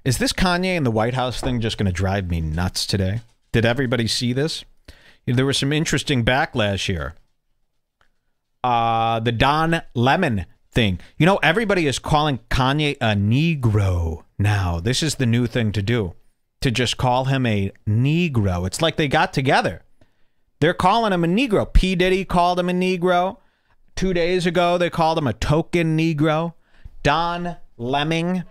Is this Kanye and the White House thing just going to drive me nuts today? Did everybody see this? There was some interesting backlash here. The Don Lemon thing. You know, everybody is calling Kanye a negro now. This is the new thing to do. To just call him a negro. It's like they got together. They're calling him a negro. P. Diddy called him a negro. 2 days ago, they called him a token negro. Don Lemon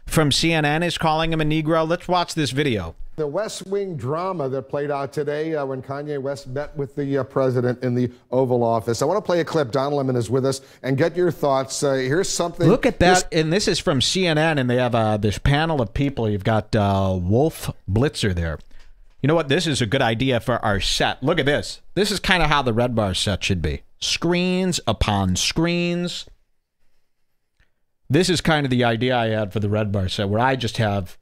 from CNN is calling him a negro. Let's watch this video. The West Wing drama that played out today when Kanye West met with the president in the Oval Office. I want to play a clip. Don Lemon is with us and get your thoughts. Here's something. Look at that. And this is from CNN, and they have this panel of people. You've got Wolf Blitzer there. You know what? This is a good idea for our set. Look at this. This is kind of how the Red Bar set should be. Screens upon screens. This is kind of the idea I had for the Red Bar set, where I just have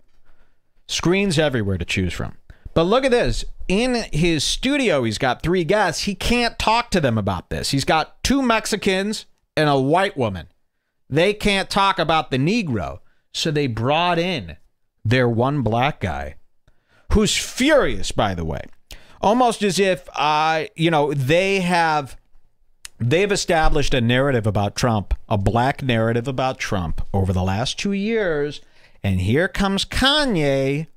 screens everywhere to choose from. But look at this. In his studio, he's got 3 guests. He can't talk to them about this. He's got 2 Mexicans and a white woman. They can't talk about the Negro. So they brought in their one black guy, who's furious, by the way. Almost as if, you know, they've established a narrative about Trump, a black narrative about Trump over the last 2 years. And here comes Kanye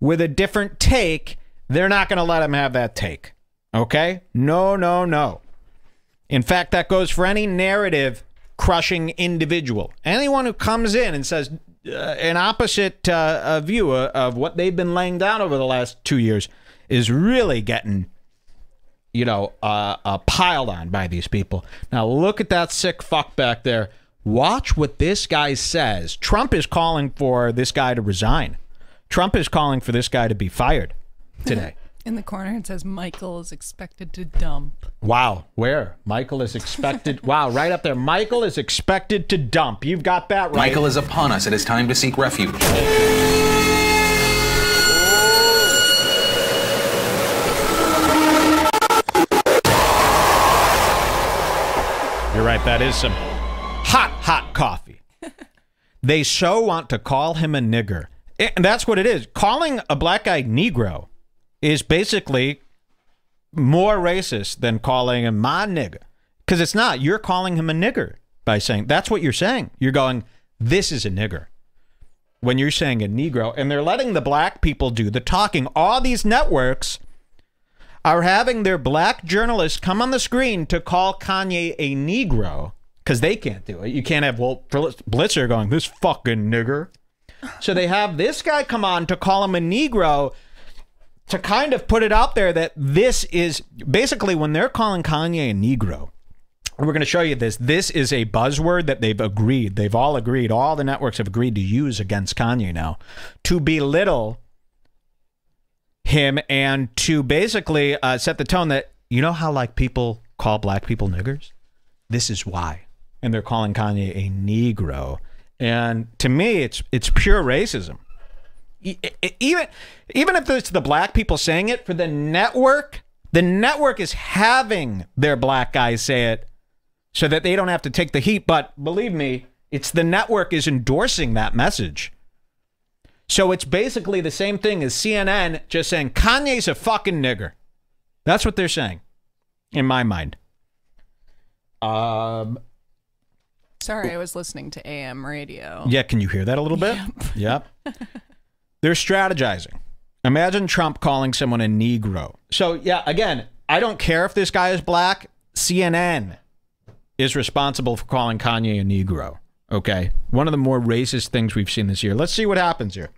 with a different take. They're not going to let him have that take. Okay? No, no, no. In fact, that goes for any narrative crushing individual. Anyone who comes in and says an opposite view of what they've been laying down over the last 2 years is really getting, you know, piled on by these people. Now, look at that sick fuck back there. Watch what this guy says. Trump is calling for this guy to resign. Trump is calling for this guy to be fired today. In the corner, it says Michael is expected to dump. Wow. Where? Michael is expected. Wow, right up there. Michael is expected to dump. You've got that right. Michael is upon us. It is time to seek refuge. You're right. That is some hot coffee. They so want to call him a nigger. And that's what it is. Calling a black guy Negro is basically more racist than calling him my nigger. Because it's not. You're calling him a nigger by saying, that's what you're saying. You're going, this is a nigger. When you're saying a Negro, and they're letting the black people do the talking. All these networks are having their black journalists come on the screen to call Kanye a Negro. Because they can't do it. You can't have Wolf Blitzer going, this fucking nigger. So they have this guy come on to call him a Negro, to kind of put it out there that this is basically, when they're calling Kanye a Negro, we're going to show you this. This is a buzzword that they've agreed. They've all agreed. All the networks have agreed to use against Kanye now to belittle him and to basically set the tone that, you know how like people call black people niggers? This is why. And they're calling Kanye a Negro. And to me, it's pure racism. Even if it's the black people saying it, for the network is having their black guys say it so that they don't have to take the heat. But believe me, it's the network is endorsing that message. So it's basically the same thing as CNN just saying Kanye's a fucking nigger. That's what they're saying, in my mind. Sorry, I was listening to AM radio. Yeah, can you hear that a little bit? Yep. They're strategizing. Imagine Trump calling someone a Negro. So, yeah, again, I don't care if this guy is black. CNN is responsible for calling Kanye a Negro. Okay? One of the more racist things we've seen this year. Let's see what happens here.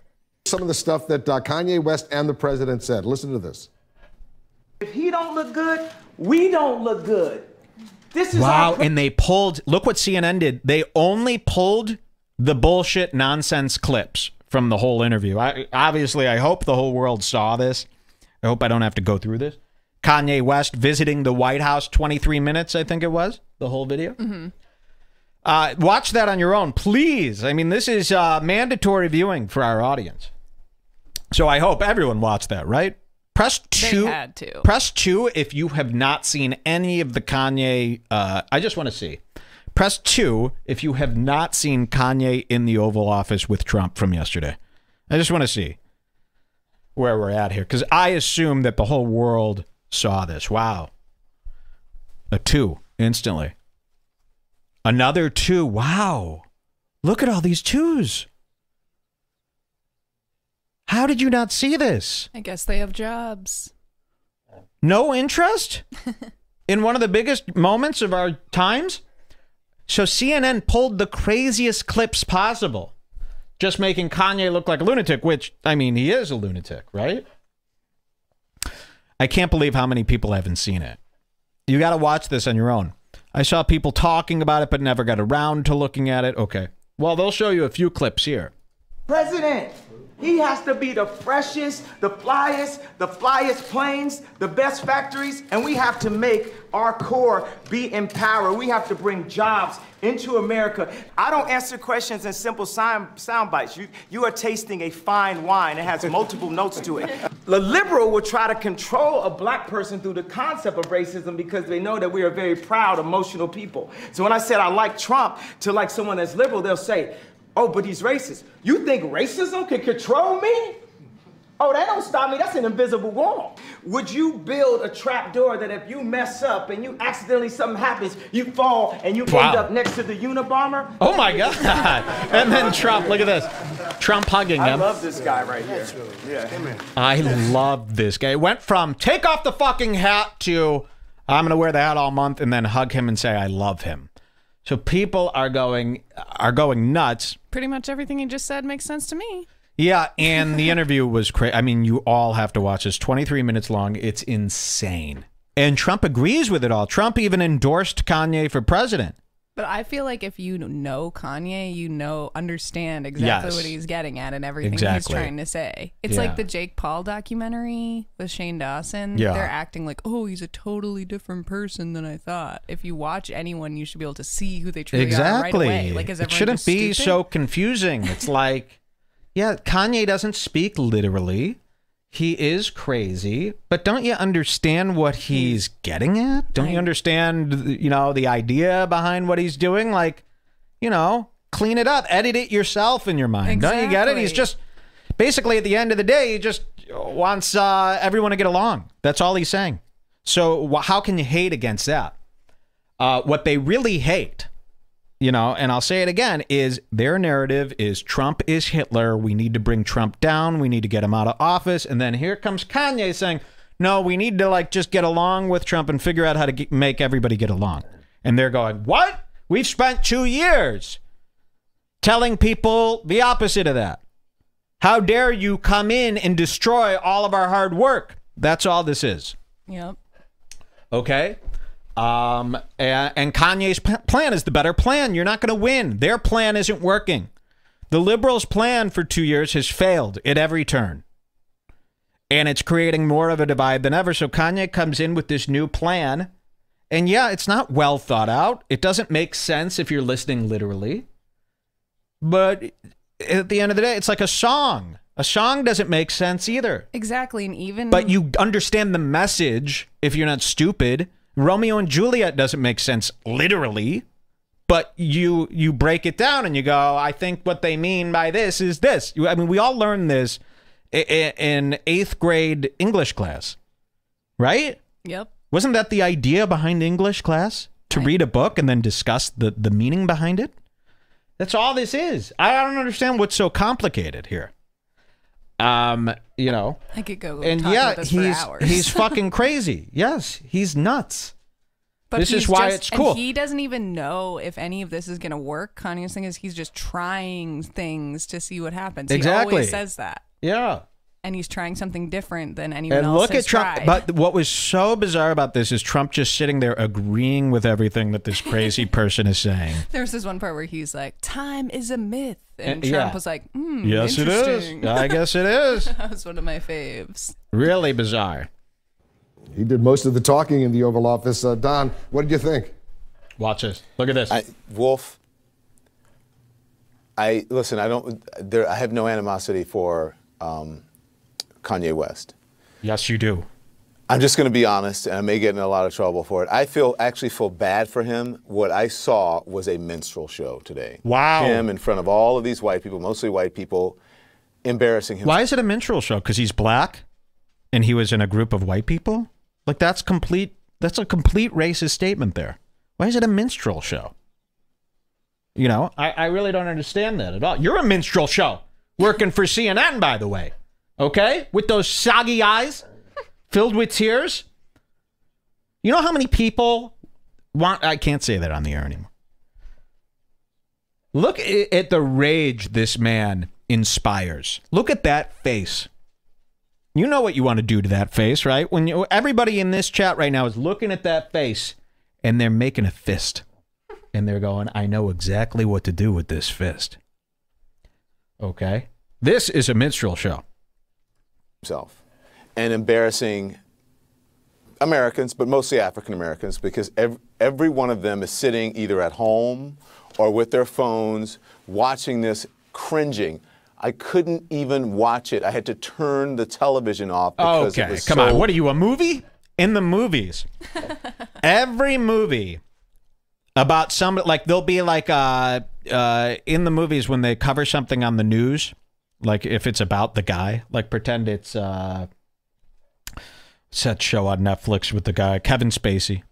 Some of the stuff that Kanye West and the president said. Listen to this. If he don't look good, we don't look good. This is wow, and they pulled, look what CNN did. They only pulled the bullshit nonsense clips from the whole interview. Obviously, I hope the whole world saw this. I hope I don't have to go through this. Kanye West visiting the White House, 23 minutes, I think it was, the whole video. Mm-hmm. Watch that on your own, please. I mean, this is mandatory viewing for our audience. So I hope everyone watched that, right? Press 2. They had to. Press 2 if you have not seen any of the Kanye. I just want to see. Press 2 if you have not seen Kanye in the Oval Office with Trump from yesterday. I just want to see where we're at here, because I assume that the whole world saw this. Wow. A 2 instantly. Another 2. Wow. Look at all these 2s. How did you not see this? I guess they have jobs. No interest in one of the biggest moments of our times? So CNN pulled the craziest clips possible, just making Kanye look like a lunatic, which, I mean, he is a lunatic, right? I can't believe how many people haven't seen it. You got to watch this on your own. I saw people talking about it, but never got around to looking at it. Okay. Well, they'll show you a few clips here. President, he has to be the freshest, the flyest planes, the best factories, and we have to make our core be empowered. We have to bring jobs into America. I don't answer questions in simple sound bites. You are tasting a fine wine. It has multiple notes to it. The liberal will try to control a black person through the concept of racism because they know that we are very proud, emotional people. So when I said I like Trump to like someone that's liberal, they'll say, oh, but he's racist. You think racism can control me? Oh, that don't stop me. That's an invisible wall. Would you build a trap door that if you mess up and you accidentally something happens, you fall and you end up next to the Unabomber? Oh my God. And then Trump, look at this. Trump hugging him. I love this guy right here. Yeah. I love this guy. It went from take off the fucking hat to I'm going to wear the hat all month and then hug him and say I love him. So people are going nuts. Pretty much everything he just said makes sense to me. Yeah, and the interview was crazy. I mean, you all have to watch this. 23 minutes long. It's insane. And Trump agrees with it all. Trump even endorsed Kanye for president. But I feel like if you know Kanye, understand exactly what he's getting at and everything he's trying to say. It's like the Jake Paul documentary with Shane Dawson. Yeah. They're acting like, oh, he's a totally different person than I thought. If you watch anyone, you should be able to see who they truly are right away. Like, is it shouldn't be so confusing. It's like, yeah, Kanye doesn't speak literally. He is crazy, but don't you understand what he's getting at? Don't you understand, you know, the idea behind what he's doing? Like, you know, clean it up, edit it yourself in your mind. Exactly. Don't you get it? He's just, basically at the end of the day, he just wants everyone to get along. That's all he's saying. So how can you hate against that? What they really hate, you know, and I'll say it again, is their narrative is Trump is Hitler. We need to bring Trump down. We need to get him out of office. And then here comes Kanye saying, no, we need to like just get along with Trump and figure out how to make everybody get along. And they're going, what? We've spent 2 years telling people the opposite of that. How dare you come in and destroy all of our hard work? That's all this is. Yep. Okay. And Kanye's plan is the better plan. You're not going to win. Their plan isn't working. The liberals' plan for 2 years has failed at every turn. And it's creating more of a divide than ever. So Kanye comes in with this new plan. And yeah, it's not well thought out. It doesn't make sense if you're listening literally. But at the end of the day, it's like a song. A song doesn't make sense either. Exactly. And even... But you understand the message if you're not stupid. Romeo and Juliet doesn't make sense literally, but you break it down and you go, I think what they mean by this is this. I mean, we all learned this in 8th grade English class, right? Yep. Wasn't that the idea behind English class? To read a book and then discuss the meaning behind it? That's all this is. I don't understand what's so complicated here. You know, I could go and talk about this for hours. He's fucking crazy. Yes, he's nuts. But this is why it's cool. And he doesn't even know if any of this is going to work. Kanye's thing is he's just trying things to see what happens. Exactly. He always says that. Yeah. And he's trying something different than anyone and else look has at Trump. tried. But what was so bizarre about this is Trump just sitting there agreeing with everything that this crazy person is saying. There's this one part where he's like, time is a myth. And Trump was like, yes, it is. I guess it is. That was one of my faves. Really bizarre. He did most of the talking in the Oval Office. Don, what did you think? Watch this. Look at this. Wolf, listen, I have no animosity for Kanye West. Yes, you do. I'm just going to be honest, and I may get in a lot of trouble for it. I actually feel bad for him. What I saw was a minstrel show today. Wow. Him in front of all of these white people, mostly white people, embarrassing himself. Why is it a minstrel show? Because he's black and he was in a group of white people? Like, that's a complete racist statement there. Why is it a minstrel show? You know, I really don't understand that at all. You're a minstrel show working for CNN, by the way. Okay? With those soggy eyes filled with tears. You know how many people want... I can't say that on the air anymore. Look at the rage this man inspires. Look at that face. You know what you want to do to that face, right? When everybody in this chat right now is looking at that face and they're making a fist. And they're going, I know exactly what to do with this fist. Okay? This is a minstrel show. Himself. And embarrassing Americans, but mostly African Americans, because every one of them is sitting either at home or with their phones, watching this, cringing. I couldn't even watch it. I had to turn the television off because it was come on. What are you, a movie? In the movies. Every movie about somebody, like they'll be like in the movies when they cover something on the news, like if it's about the guy, like pretend it's that show on Netflix with the guy, Kevin Spacey.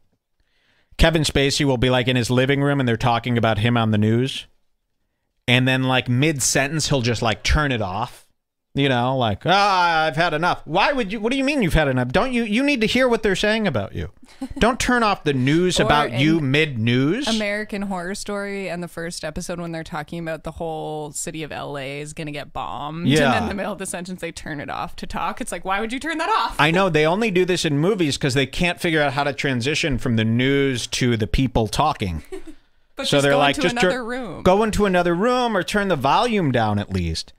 Kevin Spacey will be like in his living room and they're talking about him on the news. And then like mid-sentence, he'll just like turn it off. You know, like, I've had enough. Why would you? What do you mean you've had enough? Don't you? You need to hear what they're saying about you. Don't turn off the news about you mid-news. American Horror Story and the first episode when they're talking about the whole city of LA is going to get bombed. Yeah. And then in the middle of the sentence, they turn it off to talk. It's like, why would you turn that off? I know. They only do this in movies because they can't figure out how to transition from the news to the people talking. But so they're like, just go into another room or turn the volume down at least.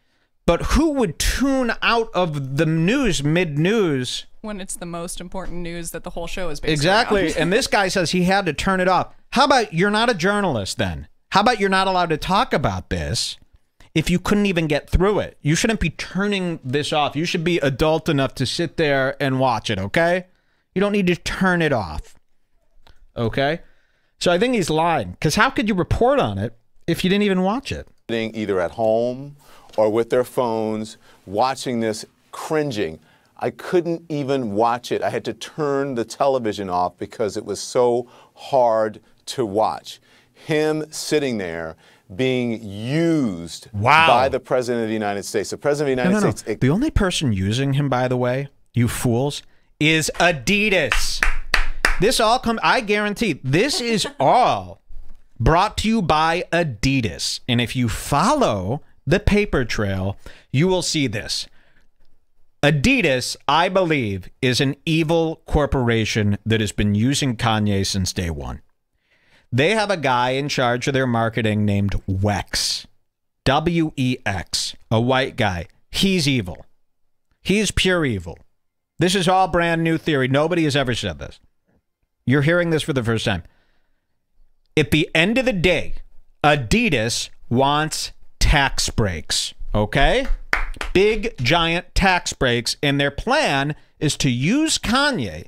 But who would tune out of the news mid-news? When it's the most important news that the whole show is based Exactly. around. And this guy says he had to turn it off. How about you're not a journalist then? How about you're not allowed to talk about this if you couldn't even get through it? You shouldn't be turning this off. You should be adult enough to sit there and watch it, okay? You don't need to turn it off, okay? So I think he's lying, because how could you report on it if you didn't even watch it? Either at home or with their phones, watching this, cringing. I couldn't even watch it. I had to turn the television off because it was so hard to watch. Him sitting there being used by the President of the United States. The President of the United States... The only person using him, by the way, you fools, is Adidas. This all comes... I guarantee this is all brought to you by Adidas. And if you follow the paper trail, you will see this. Adidas, I believe, is an evil corporation that has been using Kanye since day one. They have a guy in charge of their marketing named Wex. W-E-X. A white guy. He's evil. He's pure evil. This is all brand new theory. Nobody has ever said this. You're hearing this for the first time. At the end of the day, Adidas wants tax breaks, okay? Big, giant tax breaks, and their plan is to use Kanye,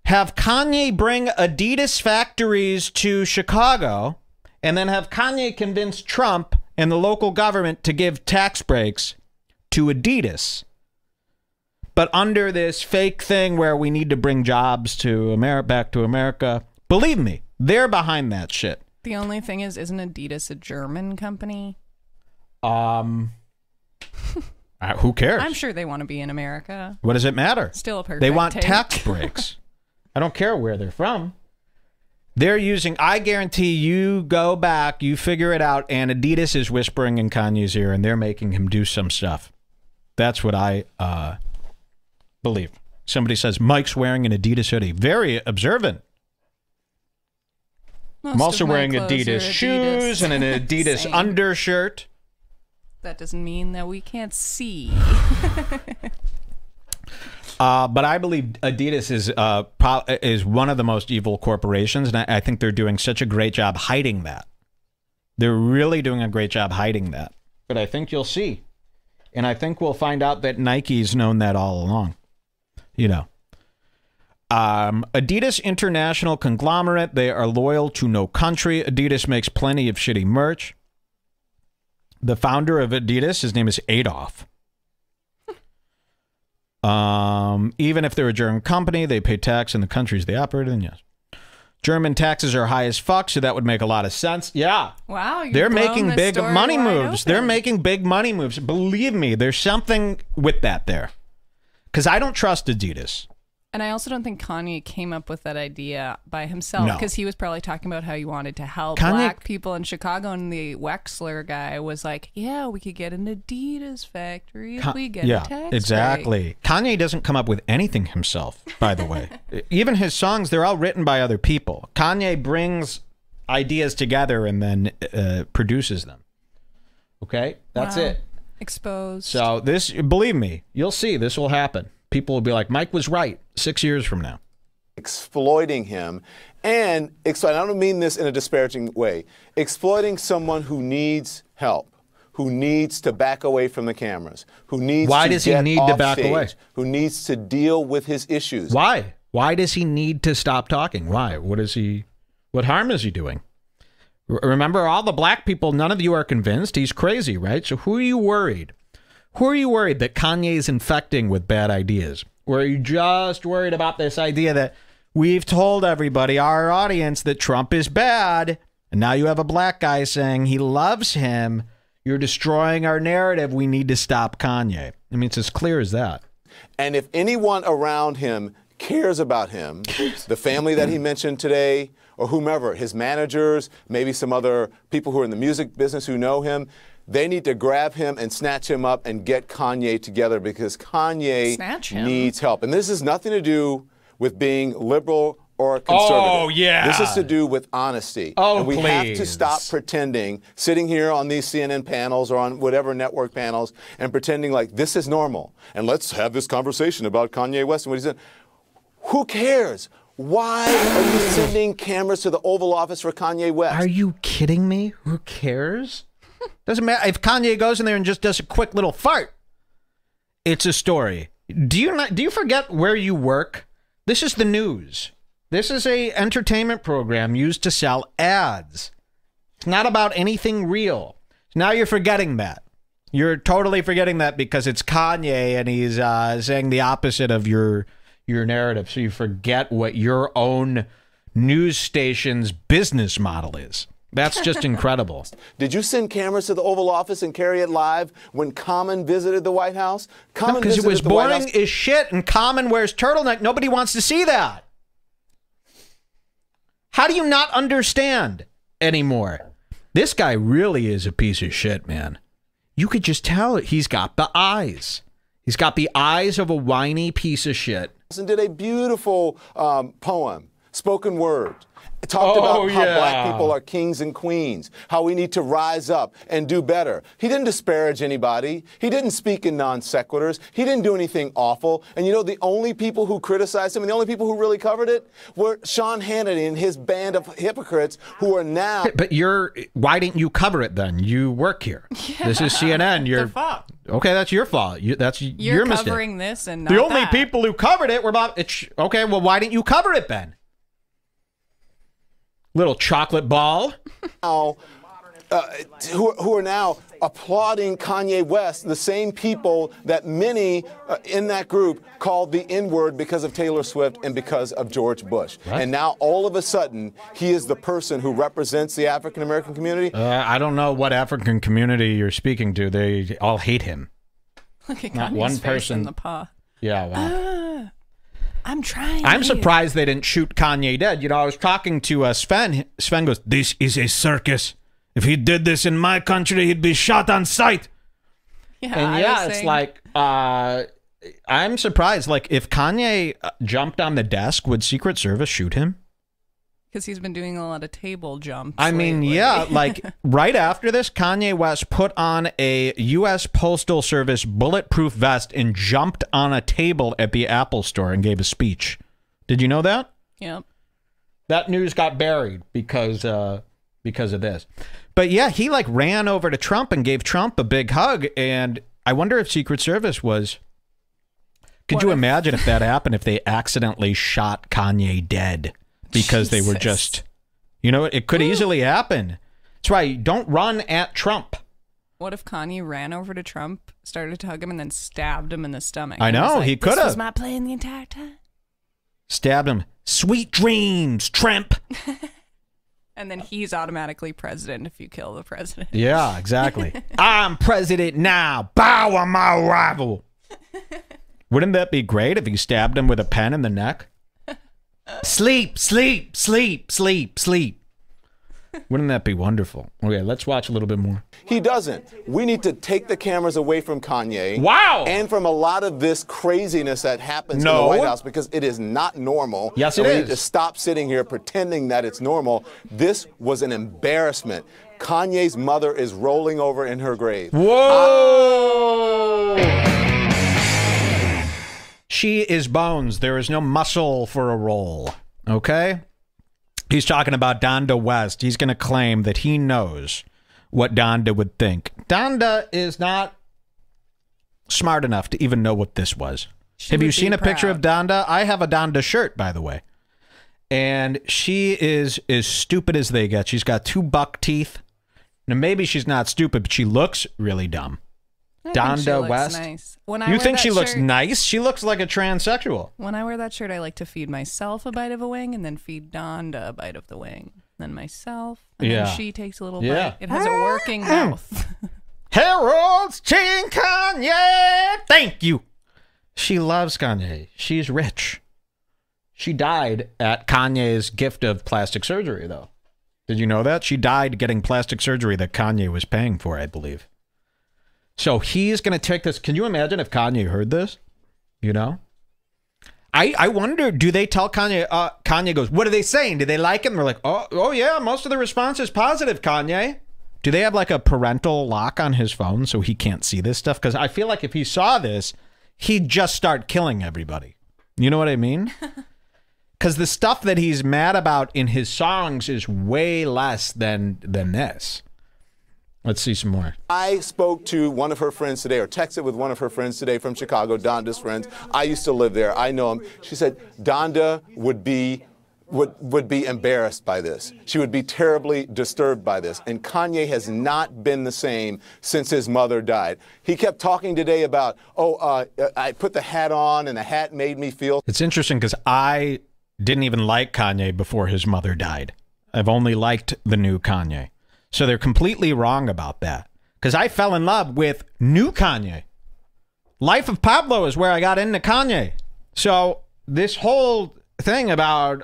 have Kanye bring Adidas factories to Chicago, and then have Kanye convince Trump and the local government to give tax breaks to Adidas. But under this fake thing where we need to bring jobs to back to America, believe me, they're behind that shit. The only thing is, isn't Adidas a German company? Who cares? I'm sure they want to be in America. What does it matter? Still a perfect They want take. tax breaks. I don't care where they're from. They're using, I guarantee you go back, you figure it out, and Adidas is whispering in Kanye's ear, and they're making him do some stuff. That's what I believe. Somebody says, Mike's wearing an Adidas hoodie. Very observant. I'm also wearing Adidas shoes and an Adidas undershirt. That doesn't mean that we can't see. But I believe Adidas is one of the most evil corporations, and I think they're doing such a great job hiding that. They're really doing a great job hiding that. But I think you'll see. And I think we'll find out that Nike's known that all along. You know. Adidas international conglomerate. They are loyal to no country. Adidas makes plenty of shitty merch. The founder of Adidas, his name is Adolf. Even if they're a German company, they pay tax in the countries they operate in, yes. German taxes are high as fuck, so that would make a lot of sense. Yeah. Wow. They're making big money moves. They're making big money moves. Believe me, there's something with that there. Because I don't trust Adidas. And I also don't think Kanye came up with that idea by himself, because he was probably talking about how he wanted to help black people in Chicago, and the Wexler guy was like, yeah, we could get an Adidas factory if we get a tax exactly. break. Kanye doesn't come up with anything himself, by the way. Even his songs, they're all written by other people. Kanye brings ideas together and then produces them. Okay? That's it. Exposed. So this, believe me, you'll see this will happen. People will be like, Mike was right 6 years from now. Exploiting him, and I don't mean this in a disparaging way, exploiting someone who needs help, who needs to back away from the cameras, who needs Why to does he get need off to back stage, away? who needs to deal with his issues. Why? Why does he need to stop talking? Why? What harm is he doing? Remember, all the black people, none of you are convinced he's crazy, right? So who are you worried? Who are you worried that Kanye's infecting with bad ideas? Or are you just worried about this idea that we've told everybody, our audience, that Trump is bad, and now you have a black guy saying he loves him. You're destroying our narrative. We need to stop Kanye. I mean, it's as clear as that. And if anyone around him cares about him, the family that he mentioned today, or whomever, his managers, maybe some other people who are in the music business who know him, they need to grab him and snatch him up and get Kanye together, because Kanye needs help. And this has nothing to do with being liberal or conservative. Oh, yeah. This is to do with honesty. Oh, and we please. have to stop pretending, sitting here on these CNN panels or on whatever network panels, and pretending like this is normal. And let's have this conversation about Kanye West and what he said. Who cares? Why are you sending cameras to the Oval Office for Kanye West? Are you kidding me? Who cares? Doesn't matter if Kanye goes in there and just does a quick little fart. It's a story. Do you forget where you work? This is the news. This is a entertainment program used to sell ads. It's not about anything real. Now you're forgetting that. You're totally forgetting that because it's Kanye and he's saying the opposite of your narrative. So you forget what your own news station's business model is. That's just incredible. Did you send cameras to the Oval Office and carry it live when Common visited the White House? No, because it was boring as shit, and Common wears turtleneck. Nobody wants to see that. How do you not understand anymore? This guy really is a piece of shit, man. You could just tell it. He's got the eyes. He's got the eyes of a whiny piece of shit. And did a beautiful poem, spoken word. It talked about how black people are kings and queens, how we need to rise up and do better. He didn't disparage anybody. He didn't speak in non sequiturs. He didn't do anything awful. And you know, the only people who criticized him and the only people who really covered it were Sean Hannity and his band of hypocrites who are now. But why didn't you cover it then? You work here. Yeah, this is CNN. You're fault. Okay, that's your fault. That's your mistake. You're covering this and not the only people who covered it were about. Okay, well, why didn't you cover it then? Little chocolate ball. Now, who are now applauding Kanye West, the same people that many in that group called the N-word because of Taylor Swift and because of George Bush. Right. And now all of a sudden, he is the person who represents the African-American community. I don't know what African community you're speaking to. They all hate him. Look at Not Kanye's one person. In the paw. Yeah, wow. I'm trying. I'm surprised they didn't shoot Kanye dead. You know, I was talking to Sven. Sven goes, "This is a circus. If he did this in my country, he'd be shot on sight." Yeah, and it's like, I'm surprised. Like, if Kanye jumped on the desk, would Secret Service shoot him? Because he's been doing a lot of table jumps. I mean, lately. yeah, like right after this, Kanye West put on a U.S. Postal Service bulletproof vest and jumped on a table at the Apple store and gave a speech. Did you know that? Yep. That news got buried because of this. But yeah, he like ran over to Trump and gave Trump a big hug. And I wonder if Secret Service was. Could you imagine if that happened, if they accidentally shot Kanye dead? Because they were just, you know, it could easily happen. That's why don't run at Trump. What if Kanye ran over to Trump, started to hug him, and then stabbed him in the stomach? I know, like, he could have. This was my plan the entire time. Stabbed him. Sweet dreams, Trump. And then he's automatically president if you kill the president. Yeah, exactly. I'm president now. Bow on my rival. Wouldn't that be great if he stabbed him with a pen in the neck? Sleep, sleep, sleep, sleep, sleep. Wouldn't that be wonderful? Okay, let's watch a little bit more. He doesn't. We need to take the cameras away from Kanye. Wow. And from a lot of this craziness that happens in the White House, because it is not normal. Yes, it is. is. We need to stop sitting here pretending that it's normal. This was an embarrassment. Kanye's mother is rolling over in her grave. Whoa! She is bones. There is no muscle for a roll. Okay? He's talking about Donda West. He's going to claim that he knows what Donda would think. Donda is not smart enough to even know what this was. Have you seen a picture of Donda? I have a Donda shirt, by the way. And she is as stupid as they get. She's got 2 buck teeth. Now, maybe she's not stupid, but she looks really dumb. Donda West. Nice. You think she looks nice? She looks like a transsexual. When I wear that shirt, I like to feed myself a bite of a wing and then feed Donda a bite of the wing. Then myself. And then she takes a little bite. It has a working mouth. Harold's Chin Kanye. Thank you. She loves Kanye. She's rich. She died at Kanye's gift of plastic surgery, though. Did you know that? She died getting plastic surgery that Kanye was paying for, I believe. So he's going to take this. Can you imagine if Kanye heard this? You know? I wonder, do they tell Kanye? Kanye goes, what are they saying? Do they like him? They're like, oh yeah, most of the response is positive, Kanye. Do they have like a parental lock on his phone so he can't see this stuff? Because I feel like if he saw this, he'd just start killing everybody. You know what I mean? Because the stuff that he's mad about in his songs is way less than this. Let's see some more. I spoke to one of her friends today, or texted with one of her friends today from Chicago, Donda's friends. I used to live there. I know him. She said Donda would be embarrassed by this. She would be terribly disturbed by this. And Kanye has not been the same since his mother died. He kept talking today about, I put the hat on and the hat made me feel. It's interesting because I didn't even like Kanye before his mother died. I've only liked the new Kanye. So they're completely wrong about that. Because I fell in love with new Kanye. Life of Pablo is where I got into Kanye. So this whole thing about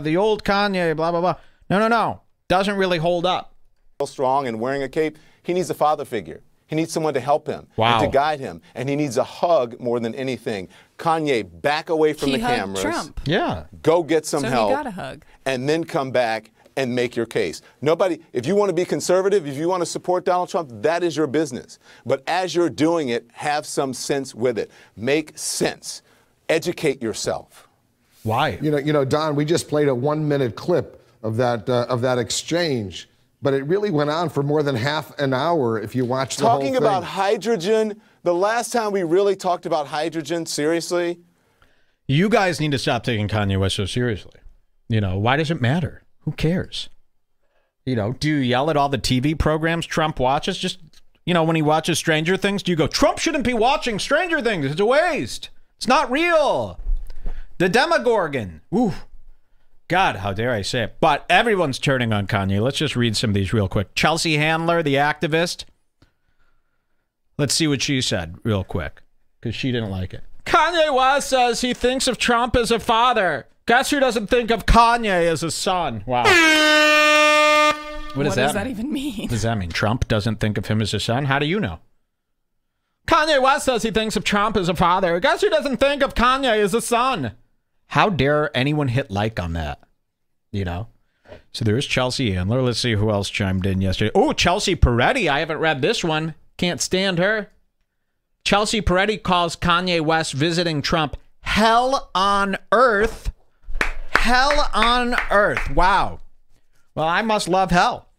the old Kanye, blah, blah, blah. No. Doesn't really hold up. Strong and wearing a cape. He needs a father figure. He needs someone to help him and to guide him. And he needs a hug more than anything. Kanye, back away from the cameras. Trump. Yeah. Go get some help. He got a hug. And then come back and make your case. Nobody, if you want to be conservative, if you want to support Donald Trump, that is your business. But as you're doing it, have some sense with it. Make sense. Educate yourself. Why? You know, Don, we just played a 1-minute clip of that exchange, but it really went on for more than half an hour if you watch the whole thing. Talking about hydrogen, the last time we really talked about hydrogen, seriously? You guys need to stop taking Kanye West so seriously. You know, why does it matter? Who cares? You know, do you yell at all the TV programs Trump watches? Just, you know, when he watches Stranger Things, do you go, Trump shouldn't be watching Stranger Things. It's a waste. It's not real. The Demogorgon. Ooh. God, how dare I say it. But everyone's turning on Kanye. Let's just read some of these real quick. Chelsea Handler, the activist. Let's see what she said real quick, because she didn't like it. Kanye West says he thinks of Trump as a father. Guess who doesn't think of Kanye as a son? Wow. What does that even mean? Does that mean Trump doesn't think of him as a son? How do you know? Kanye West says he thinks of Trump as a father. Guess who doesn't think of Kanye as a son? How dare anyone hit like on that? You know? So there's Chelsea Handler. Let's see who else chimed in yesterday. Oh, Chelsea Peretti. I haven't read this one. Can't stand her. Chelsea Peretti calls Kanye West visiting Trump hell on earth. Hell on earth. Wow. Well, I must love hell.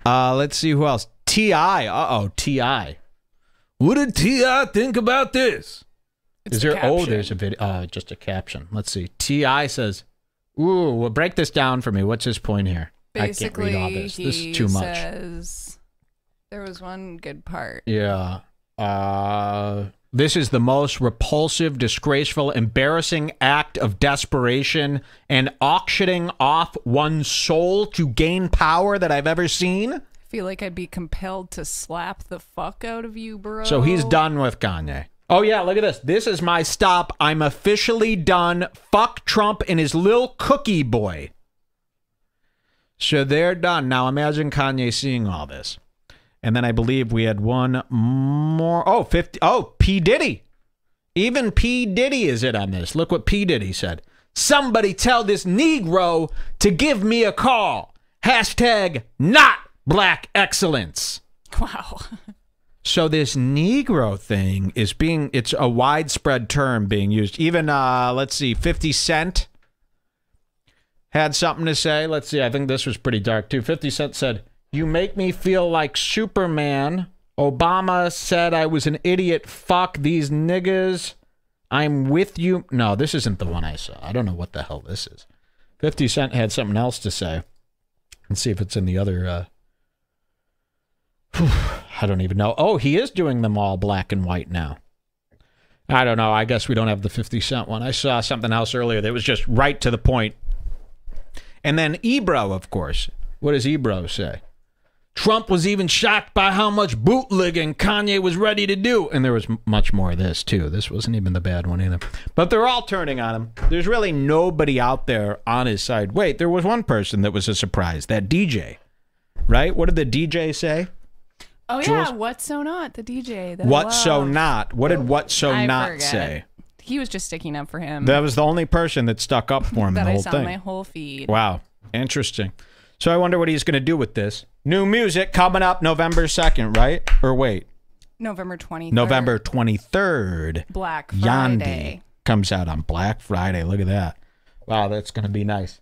Let's see who else. T.I. Uh-oh, T.I. What did T.I. think about this? Is there? Oh, there's a video. Just a caption. Let's see. T.I. says, ooh, well, break this down for me. What's his point here? Basically, I can't read all this. This is too much. Says There was one good part. Yeah. This is the most repulsive, disgraceful, embarrassing act of desperation and auctioning off one's soul to gain power that I've ever seen. I feel like I'd be compelled to slap the fuck out of you, bro. So he's done with Kanye. Oh, yeah, look at this. This is my stop. I'm officially done. Fuck Trump and his little cookie boy. So they're done. Now imagine Kanye seeing all this. And then I believe we had one more. Oh, 50. Oh, P. Diddy. Even P. Diddy is in on this. Look what P. Diddy said. Somebody tell this Negro to give me a call. Hashtag not black excellence. Wow. So this Negro thing is it's a widespread term being used. Even, let's see, 50 Cent had something to say. Let's see, I think this was pretty dark too. 50 Cent said, "You make me feel like Superman. Obama said I was an idiot. Fuck these niggas. I'm with you." No, this isn't the one I saw. I don't know what the hell this is. 50 Cent had something else to say. Let's see if it's in the other... I don't even know. Oh, he is doing them all black and white now. I don't know. I guess we don't have the 50 Cent one. I saw something else earlier that was just right to the point. And then Ebro, of course. What does Ebro say? Trump was even shocked by how much bootlegging Kanye was ready to do. And there was much more of this, too. This wasn't even the bad one either. But they're all turning on him. There's really nobody out there on his side. Wait, there was one person that was a surprise. That DJ. Right? What did the DJ say? Oh, Jules? yeah. What's So Not? The DJ. What's So Not? What did What's So Not say? He was just sticking up for him. That was the only person that stuck up for him that the whole I saw thing. my whole feed. Wow. Interesting. So I wonder what he's going to do with this. New music coming up November 2nd, right? Or wait. November 23rd. November 23rd. Black Friday. Yandi comes out on Black Friday. Look at that. Wow, that's going to be nice.